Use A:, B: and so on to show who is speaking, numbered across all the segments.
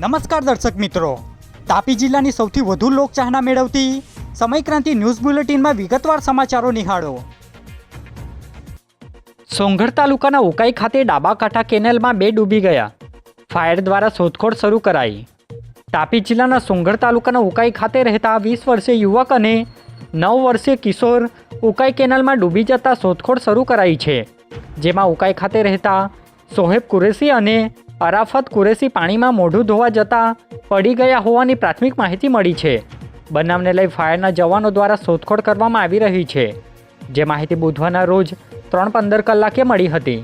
A: નમસ્કાર દર્શક મિત્રો, તાપી જિલ્લાની સૌથી વધુ લોકચાહના મેળવતી સમયક્રાંતિ ન્યૂઝ બુલેટિનમાં વિગતવાર સમાચારો નિહાળો। સોંગઢ તાલુકાના ઉકાઈ ખાતે ડાબા કાંઠા કેનેલમાં 2 ડૂબી ગયા। ફાયર દ્વારા શોધખોળ શરૂ કરાઈ। તાપી જિલ્લાના સોંગઢ તાલુકાના ઉકાઈ ખાતે રહેતા 20 વર્ષીય યુવક અને 9 વર્ષીય કિશોર ઉકાઈ કેનાલમાં ડૂબી જતા શોધખોળ શરૂ કરાઈ છે, જેમાં ઉકાઈ ખાતે રહેતા સોહેબ કુરેશી અને અરાફત કુરેશી પાણીમાં મોઢું ધોવા જતાં પડી ગયા હોવાની પ્રાથમિક માહિતી મળી છે। બનાવને લઈ ફાયરના જવાનો દ્વારા શોધખોળ કરવામાં આવી રહી છે, જે માહિતી બુધવારના રોજ 3:15 કલાકે મળી હતી।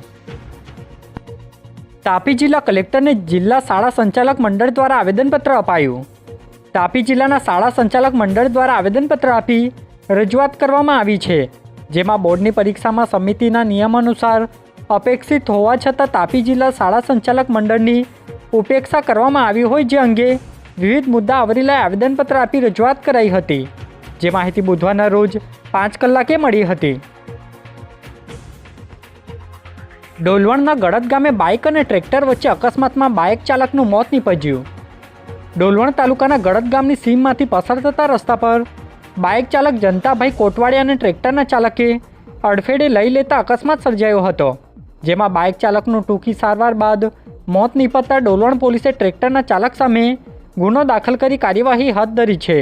A: તાપી જિલ્લા કલેક્ટરને જિલ્લા શાળા સંચાલક મંડળ દ્વારા આવેદનપત્ર અપાયું। તાપી જિલ્લાના શાળા સંચાલક મંડળ દ્વારા આવેદનપત્ર આપી રજૂઆત કરવામાં આવી છે, જેમાં બોર્ડની પરીક્ષામાં સમિતિના નિયમ અનુસાર અપેક્ષિત હોવા છતાં તાપી જિલ્લા શાળા સંચાલક મંડળની ઉપેક્ષા કરવામાં આવી હોય, જે અંગે વિવિધ મુદ્દા આવરી લઈ આવેદનપત્ર આપી રજૂઆત કરાઈ હતી, જે માહિતી બુધવારના રોજ 5 કલાકે મળી હતી। ડોલવણના ગળદ ગામે બાઇક અને ટ્રેક્ટર વચ્ચે અકસ્માતમાં બાઇક ચાલકનું મોત નીપજ્યું। ડોલવણ તાલુકાના ગળદ ગામની સીમમાંથી પસાર થતા રસ્તા પર બાઇક ચાલક જનતાભાઈ કોટવાડિયા અને ટ્રેક્ટરના ચાલકે અડફેટે લઈ લેતા અકસ્માત સર્જાયો હતો, જેમાં બાઇક ચાલકનું ટૂંકી સારવાર બાદ મોત નીપજતા ડોલવણ પોલીસે ટ્રેક્ટરના ચાલક સામે ગુનો દાખલ કરી કાર્યવાહી હાથ ધરી છે,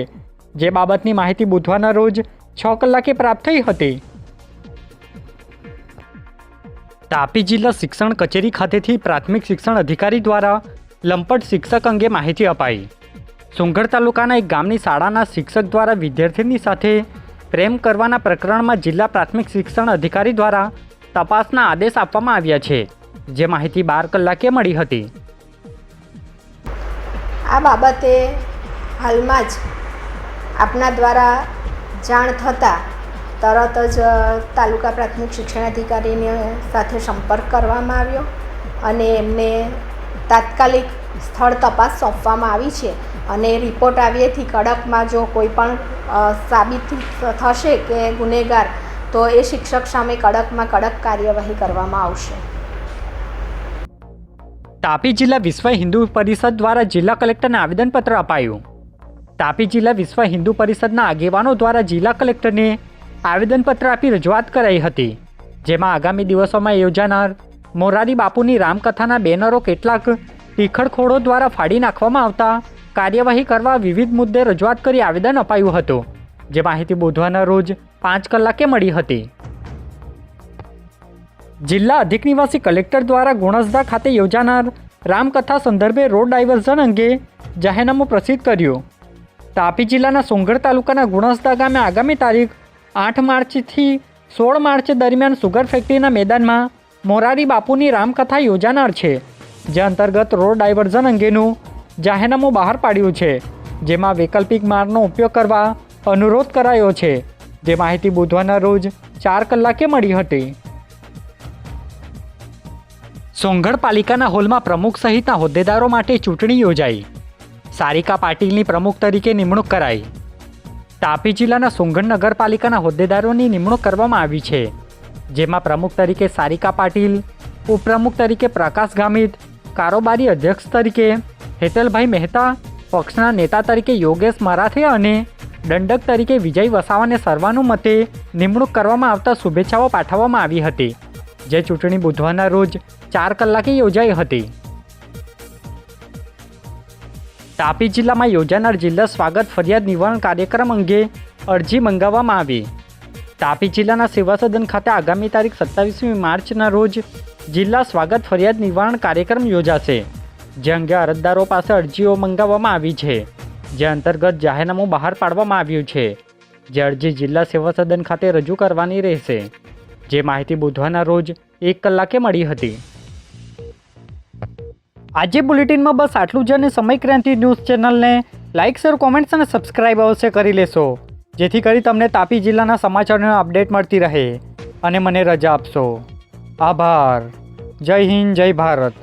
A: જે બાબતની માહિતી બુધવારના રોજ 6 કલાકે પ્રાપ્ત થઈ હતી। તાપી જિલ્લા શિક્ષણ કચેરી ખાતેથી પ્રાથમિક શિક્ષણ અધિકારી દ્વારા લંપટ શિક્ષક અંગે માહિતી અપાઈ। સોંગઢ તાલુકાના એક ગામની શાળાના શિક્ષક દ્વારા વિદ્યાર્થીની સાથે પ્રેમ કરવાના પ્રકરણમાં જિલ્લા પ્રાથમિક શિક્ષણ અધિકારી દ્વારા તપાસના આદેશ આપવામાં આવ્યા છે, જે માહિતી 12 કલાકે મળી હતી।
B: આ બાબતે હાલમાં જ આપના દ્વારા જાણ થતાં તરત જ તાલુકા પ્રાથમિક શિક્ષણ અધિકારીની સાથે સંપર્ક કરવામાં આવ્યો અને એમને તાત્કાલિક સ્થળ તપાસ સોંપવામાં આવી છે અને રિપોર્ટ આવ્યેથી કડકમાં જો કોઈ પણ સાબિત થશે કે ગુનેગાર, તો એ શિક્ષક સામે કડકમાં કડક કાર્યવાહી કરવામાં આવશે।
A: તાપી જિલ્લા વિશ્વ હિન્દુ પરિષદ દ્વારા જિલ્લા કલેક્ટરને આવેદનપત્ર અપાયું। તાપી જિલ્લા વિશ્વ હિન્દુ પરિષદના આગેવાનો દ્વારા જિલ્લા કલેક્ટરને આવેદનપત્ર આપી રજૂઆત કરાઈ હતી, જેમાં આગામી દિવસોમાં યોજાનાર મોરારી બાપુની રામકથાના બેનરો કેટલાક ટીખળખોરો દ્વારા ફાડી નાખવામાં આવતા કાર્યવાહી કરવા વિવિધ મુદ્દે રજૂઆત કરી આવેદન અપાયું હતું, જે માહિતી બુધવારના રોજ 5 કલાકે મળી હતી। જિલ્લા અધિક નિવાસી કલેક્ટર દ્વારા ગુણસદા ખાતે યોજાનાર રામકથા સંદર્ભે રોડ ડાયવર્ઝન અંગે જાહેરનામું પ્રસિદ્ધ કર્યું। તાપી જિલ્લાના સોંગઢ તાલુકાના ગુણસદા ગામે આગામી તારીખ 8 માર્ચથી 16 માર્ચ દરમિયાન સુગર ફેક્ટરીના મેદાનમાં મોરારી બાપુની રામકથા યોજાનાર છે, જે અંતર્ગત રોડ ડાયવર્ઝન અંગેનું જાહેરનામું બહાર પાડ્યું છે, જેમાં વૈકલ્પિક માર્ગનો ઉપયોગ કરવા અનુરોધ કરાયો છે, જે માહિતી બુધવારના રોજ 4 કલાકે મળી હતી। સોંગઢ પાલિકાના હોલમાં પ્રમુખ સહિતના હોદ્દેદારો માટે ચૂંટણી યોજાઈ। સારિકા પાટીલની પ્રમુખ તરીકે નિમણૂક કરાઈ। તાપી જિલ્લાના સોંગઢ નગરપાલિકાના હોદ્દેદારોની નિમણૂક કરવામાં આવી છે, જેમાં પ્રમુખ તરીકે સારિકા પાટીલ, ઉપપ્રમુખ તરીકે પ્રકાશ ગામિત, કારોબારી અધ્યક્ષ તરીકે હેતલભાઈ મહેતા, પક્ષના નેતા તરીકે યોગેશ મરાઠે અને દંડક તરીકે વિજય વસાવાને સર્વાનુમતે નિમણૂક કરવામાં આવતા શુભેચ્છાઓ પાઠવવામાં આવી હતી, જે ચૂંટણી બુધવારના રોજ 4 કલાકે યોજાઈ હતી। તાપી જિલ્લામાં યોજાનાર જિલ્લા સ્વાગત ફરિયાદ નિવારણ કાર્યક્રમ અંગે અરજી મંગાવવામાં આવી। તાપી જિલ્લાના સેવા સદન ખાતે આગામી તારીખ 27મી માર્ચના રોજ જિલ્લા સ્વાગત ફરિયાદ નિવારણ કાર્યક્રમ યોજાશે, જે અંગે અરજદારો પાસે અરજીઓ મંગાવવામાં આવી છે, જે અંતર્ગત જાહેરનામું બહાર પાડવામાં આવ્યું છે, જે અરજી જિલ્લા સેવા સદન ખાતે રજૂ કરવાની રહેશે, જે માહિતી બુધવારના રોજ 1 કલાકે મળી હતી। આજે બુલેટિનમાં બસ આટલું જ, અને સમયક્રાંતિ ન્યૂઝ ચેનલને લાઇક, શેર, કોમેન્ટ્સ અને સબસ્ક્રાઇબ અવશ્ય કરી લેશો, જેથી કરી તમને તાપી જિલ્લાના સમાચારોની અપડેટ મળતી રહે અને મને રજા આપશો। આભાર। જય હિન્દ, જય ભારત।